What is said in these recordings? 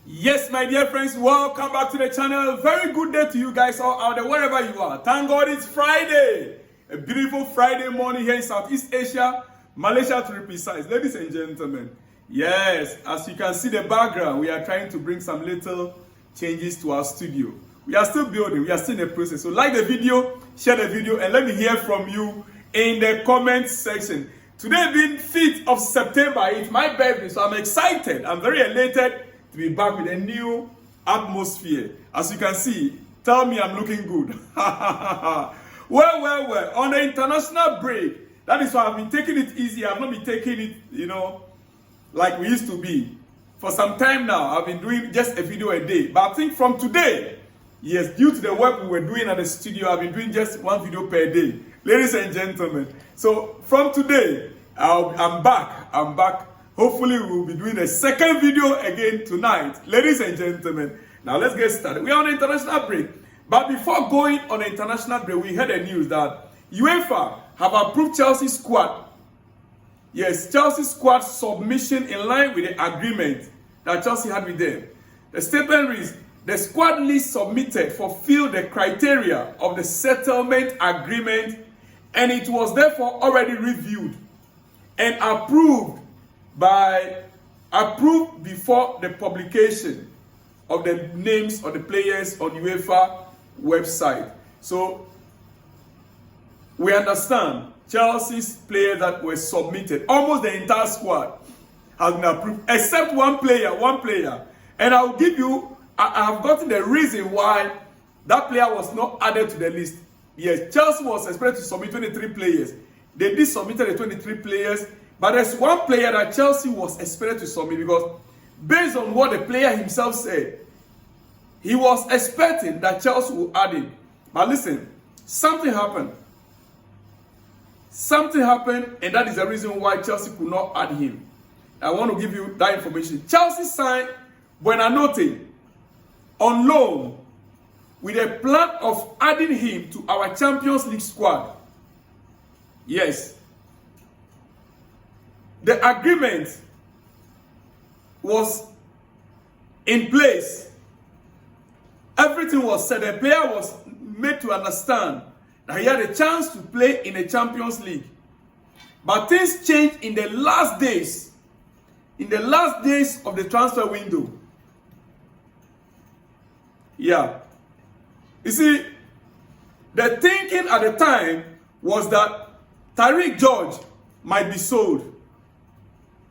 Yes, my dear friends, welcome back to the channel. Very good day to you guys all out there, wherever you are. Thank God it's Friday. A beautiful Friday morning here in Southeast Asia, Malaysia to be precise. Ladies and gentlemen, yes, as you can see the background, we are trying to bring some little changes to our studio. We are still building, we are still in the process. So like the video, share the video, and let me hear from you in the comment section. Today being 5th of September, it's my birthday, so I'm excited. I'm very elated to be back with a new atmosphere. As you can see, tell me I'm looking good. Well, on the international break, that is why I've been taking it easy. I've not been taking it, like we used to be. For some time now, I've been doing just a video a day. But I think from today, yes, due to the work we were doing at the studio, I've been doing just one video per day. Ladies and gentlemen, so from today, I'm back. Hopefully, we'll be doing a second video again tonight. Ladies and gentlemen, now let's get started. We're on an international break. But before going on an international break, we heard the news that UEFA have approved Chelsea's squad. Yes, Chelsea's squad submission in line with the agreement that Chelsea had with them. The statement reads, the squad list submitted fulfilled the criteria of the settlement agreement, and it was therefore already reviewed and approved before the publication of the names of the players on UEFA website. So we understand Chelsea's players that were submitted, almost the entire squad has been approved, except one player. And I'll give you, I have gotten the reason why that player was not added to the list. Yes, Chelsea was expected to submit 23 players. They did submit the 23 players. But there's one player that Chelsea was expected to submit because based on what the player himself said, he was expecting that Chelsea would add him. But listen, something happened. And that is the reason why Chelsea could not add him. I want to give you that information. Chelsea signed Buonanotte on loan with a plan of adding him to our Champions League squad. Yes. The agreement was in place. Everything was said. The player was made to understand that he had a chance to play in the Champions League. But things changed in the last days. In the last days of the transfer window. Yeah. You see, the thinking at the time was that Tariq George might be sold.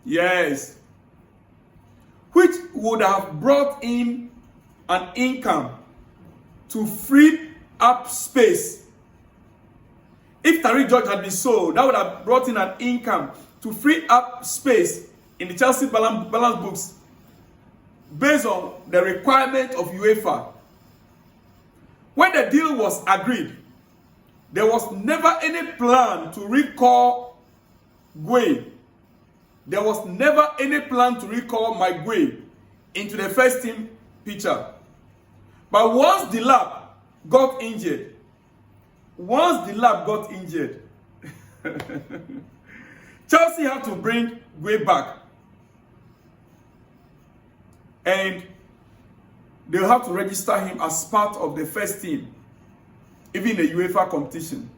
Yes. Which would have brought in an income to free up space. If Tariq George had been sold, that would have brought in an income to free up space in the Chelsea balance books based on the requirement of UEFA. When the deal was agreed, there was never any plan to recall Gueye. There was never any plan to recall Gueye into the first team picture. But once the lab got injured, Chelsea had to bring Gueye back. And they'll have to register him as part of the first team, even the UEFA competition.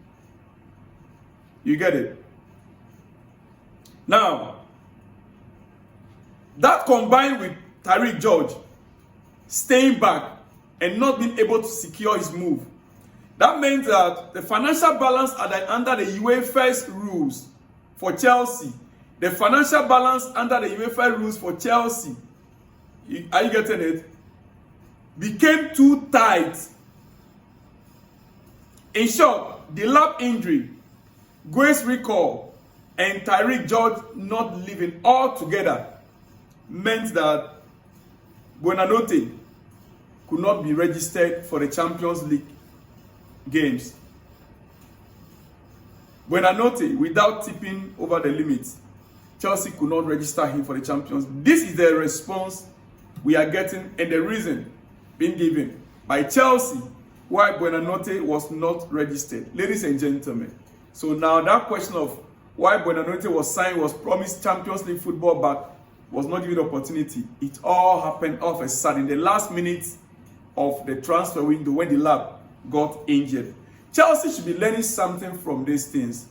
You get it? Now, that combined with Tariq George staying back and not being able to secure his move, that meant that the financial balance under the UEFA's rules for Chelsea, the financial balance under the UEFA rules for Chelsea, are you getting it? Became too tight. In short, the lab injury, Gueye's recall, and Tariq George not leaving all together meant that Buonanotte could not be registered for the Champions League games. Buonanotte, without tipping over the limit, Chelsea could not register him for the Champions League. This is the response we are getting and the reason being given by Chelsea why Buonanotte was not registered. Ladies and gentlemen, so now that question of why Buonanotte was signed, was promised Champions League football, but was not given the opportunity. It all happened all of a sudden, the last minute of the transfer window when the lab got injured. Chelsea should be learning something from these things.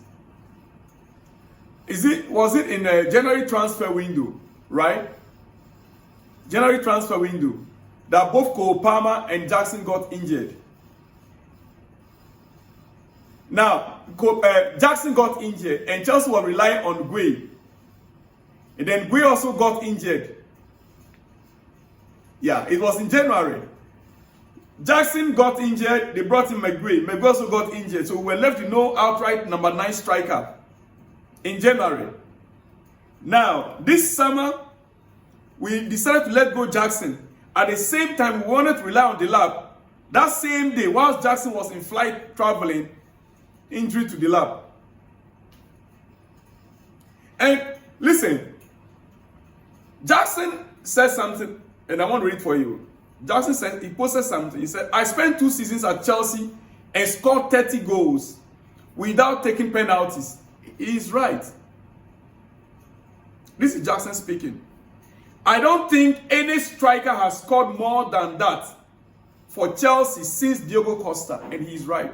Was it in a January transfer window, right? January transfer window, that both Cole Palmer and Jackson got injured. Now, Jackson got injured, and Chelsea were relying on Gueye. And then Gueye also got injured. Yeah, it was in January. Jackson got injured, they brought in McGuey. McGuey also got injured, so we were left with no outright number 9 striker in January. Now, this summer, we decided to let go Jackson. At the same time, we wanted to rely on the lab. That same day, whilst Jackson was in flight traveling, injury to the lab. And listen, Jackson said something, and I want to read for you. Jackson said, he posted something. He said, I spent 2 seasons at Chelsea and scored 30 goals without taking penalties. He is right. This is Jackson speaking. I don't think any striker has scored more than that for Chelsea since Diogo Costa, and he is right.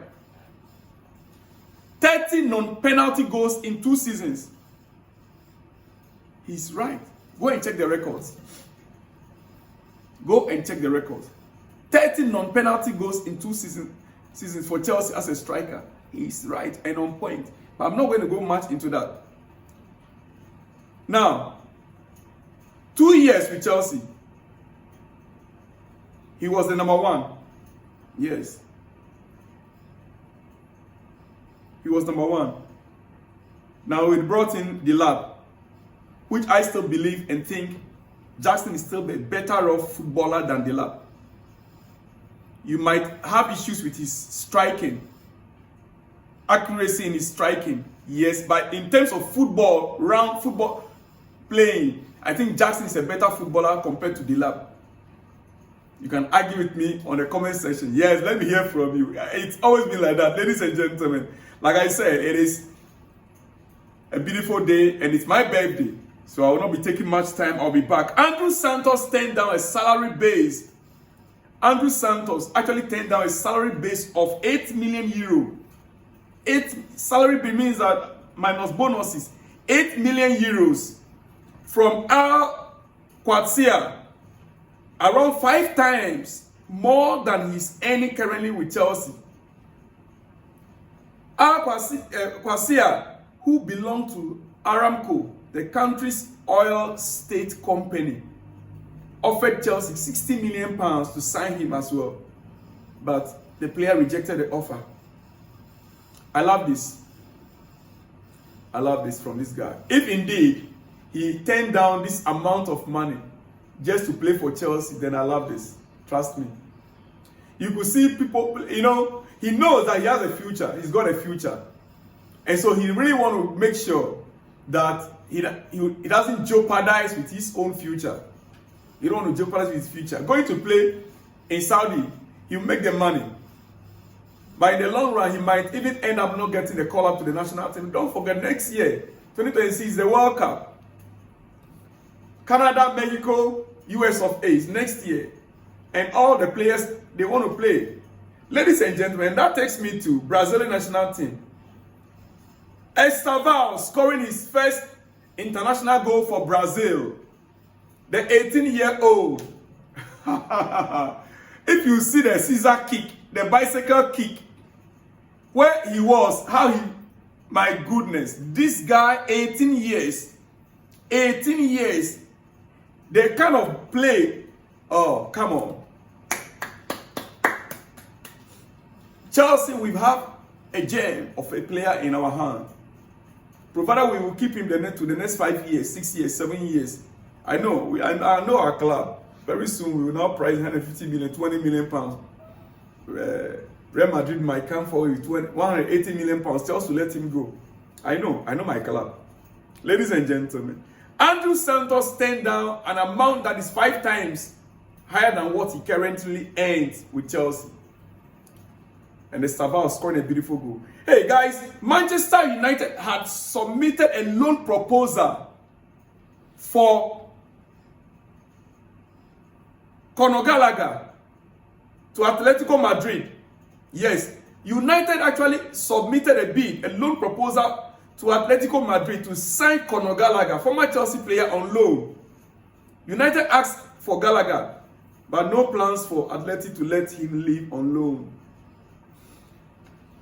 30 non-penalty goals in 2 seasons. He's right. Go and check the records. Go and check the records. 30 non-penalty goals in 2 seasons for Chelsea as a striker. He's right and on point. But I'm not going to go much into that. Now, 2 years with Chelsea. He was the number 1. Yes. He was number 1. Now we brought in the lab, which I still believe and think Jackson is still a better off footballer than the lab. You might have issues with his striking, accuracy in his striking, yes, but in terms of football, round football playing, I think Jackson is a better footballer compared to the lab. You can argue with me on the comment section. Yes, let me hear from you. It's always been like that, ladies and gentlemen. Like I said, it is a beautiful day and it's my birthday. So I will not be taking much time. I'll be back. Andrew Santos turned down a salary base. Andrew Santos actually turned down a salary base of 8 million euro. 8 salary base means that minus bonuses. 8 million euros from Al Quatzia. Around 5 times more than he's earning currently with Chelsea. Al Quatzia, who belonged to Aramco, the country's oil state company, offered Chelsea £60 million to sign him as well. But the player rejected the offer. I love this. I love this from this guy. If indeed he turned down this amount of money just to play for Chelsea, then I love this. Trust me. You could see people, you know, he knows that he has a future. He's got a future. And so he really wants to make sure that he doesn't jeopardize with his own future. He don't want to jeopardize with his future. Going to play in Saudi, he'll make the money. But in the long run, he might even end up not getting the call up to the national team. Don't forget, next year, 2026 is the World Cup. Canada, Mexico, US of A next year. And all the players, they want to play. Ladies and gentlemen, that takes me to Brazilian national team. Estavao scoring his first international goal for Brazil. The 18-year-old. If you see the Caesar kick, the bicycle kick, where he was, my goodness, this guy, 18 years, they kind of play, oh, come on. Chelsea, we have a gem of a player in our hand. Provided we will keep him to the next 5 years, 6 years, 7 years. I know our club. Very soon we will now price 150 million, 20 million pounds. Real Madrid might come for with 180 million pounds just to let him go. I know my club. Ladies and gentlemen, Andrew Santos turned down an amount that is 5 times higher than what he currently earns with Chelsea. And Estavao scoring a beautiful goal. Hey guys, Manchester United had submitted a loan proposal for Conor Gallagher to Atletico Madrid. Yes, United actually submitted a bid, a loan proposal to Atletico Madrid to sign Conor Gallagher, former Chelsea player, on loan. United asked for Gallagher, but no plans for Atleti to let him leave on loan.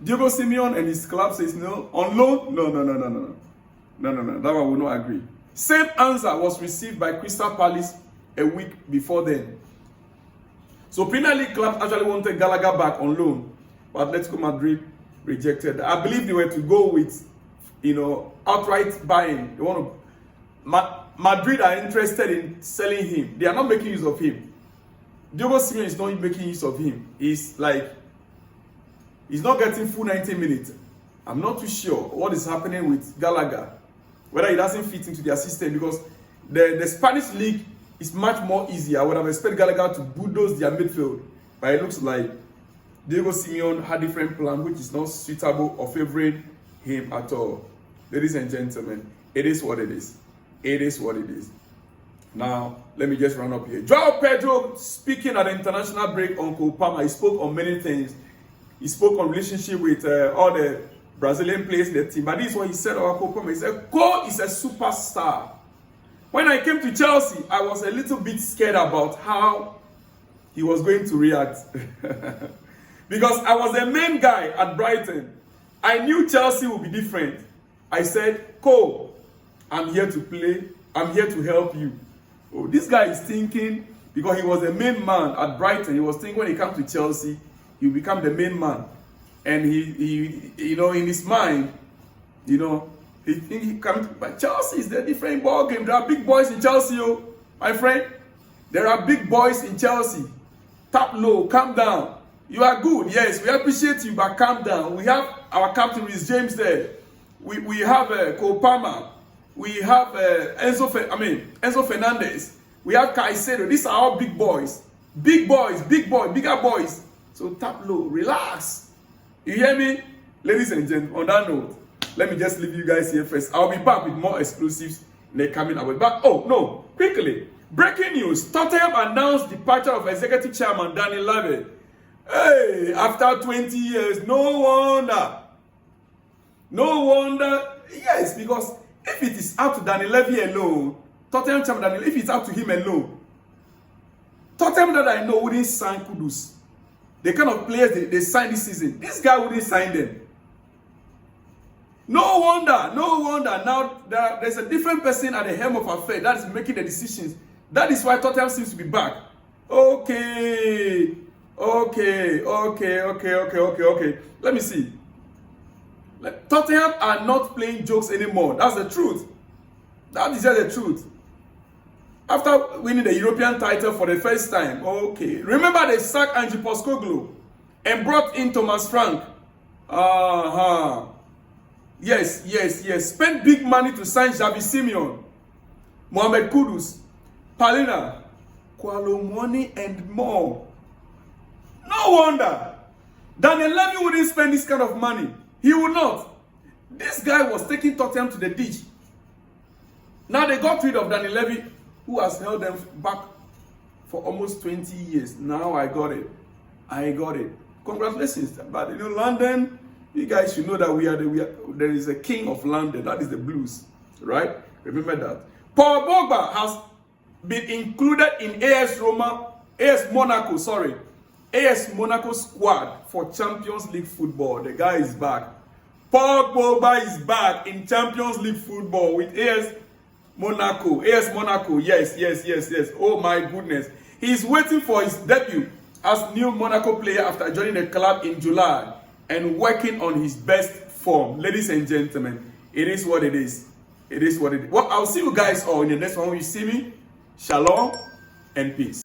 Diego Simeone and his club says no. On loan? No. That one will not agree. Same answer was received by Crystal Palace a week before then. So Premier League clubs actually wanted Gallagher back on loan, but Atletico Madrid rejected. I believe they were to go with, outright buying. They want to. Madrid are interested in selling him. They are not making use of him. Diego Simeone is not making use of him. He's not getting full 90 minutes. I'm not too sure what is happening with Gallagher, whether he doesn't fit into their system, because the Spanish league is much more easier. I would have expected Gallagher to bulldoze their midfield, but it looks like Diego Simeone had a different plan, which is not suitable or favoring him at all. Ladies and gentlemen, it is what it is. It is what it is. Now, let me just run up here. João Pedro, speaking at the international break on Cole Palmer, he spoke on many things. He spoke on relationship with all the Brazilian players in the team. But this is what he said about Cole Palmer. He said, Cole is a superstar. When I came to Chelsea, I was a little bit scared about how he was going to react. Because I was the main guy at Brighton. I knew Chelsea would be different. I said, Cole, I'm here to play. I'm here to help you. Oh, this guy is thinking, because he was the main man at Brighton, he was thinking when he comes to Chelsea, he'll become the main man. And he in his mind, he think he comes, but Chelsea is the different ball game. There are big boys in Chelsea, my friend. There are big boys in Chelsea. Tap low, calm down. You are good, yes, we appreciate you, but calm down. We have our captain, Rhys James, there. We have Cole Palmer. We have Enzo Fernandez. We have Caicedo. These are all big boys. Big boys, bigger boys. So tap low, relax. You hear me? Ladies and gentlemen, on that note, let me just leave you guys here first. I'll be back with more explosives in the coming hours. But, quickly. Breaking news. Tottenham announced departure of Executive Chairman Dani Levy. Hey, after 20 years, no wonder. No wonder. Yes, because if it is up to Dani Levy alone, Tottenham Chairman Dani Levy, if it's up to him alone, Tottenham that I know wouldn't sign Kudus. The kind of players they signed this season, this guy wouldn't sign them. No wonder. Now there's a different person at the helm of affairs that is making the decisions. That is why Tottenham seems to be back. Okay. Let me see. Tottenham are not playing jokes anymore. That's the truth. That is just the truth. After winning the European title for the first time, okay. Remember they sacked Ange Postecoglou and brought in Thomas Frank. Yes. Spent big money to sign Xavi Simeone, Mohamed Kudus, Palina, Kwalomwani, and more. No wonder Daniel Levy wouldn't spend this kind of money. He would not. This guy was taking Tottenham to the ditch. Now they got rid of Daniel Levy, who has held them back for almost 20 years. Now I got it. Congratulations. But London, you guys should know that there is a king of London. That is the Blues, right? Remember that. Paul Pogba has been included in AS Monaco squad for Champions League football. The guy is back. Paul Pogba is back in Champions League football with AS Monaco. Yes. Oh my goodness. He's waiting for his debut as new Monaco player after joining the club in July and working on his best form. Ladies and gentlemen, it is what it is. Well, I'll see you guys all in the next one. When you see me, shalom and peace.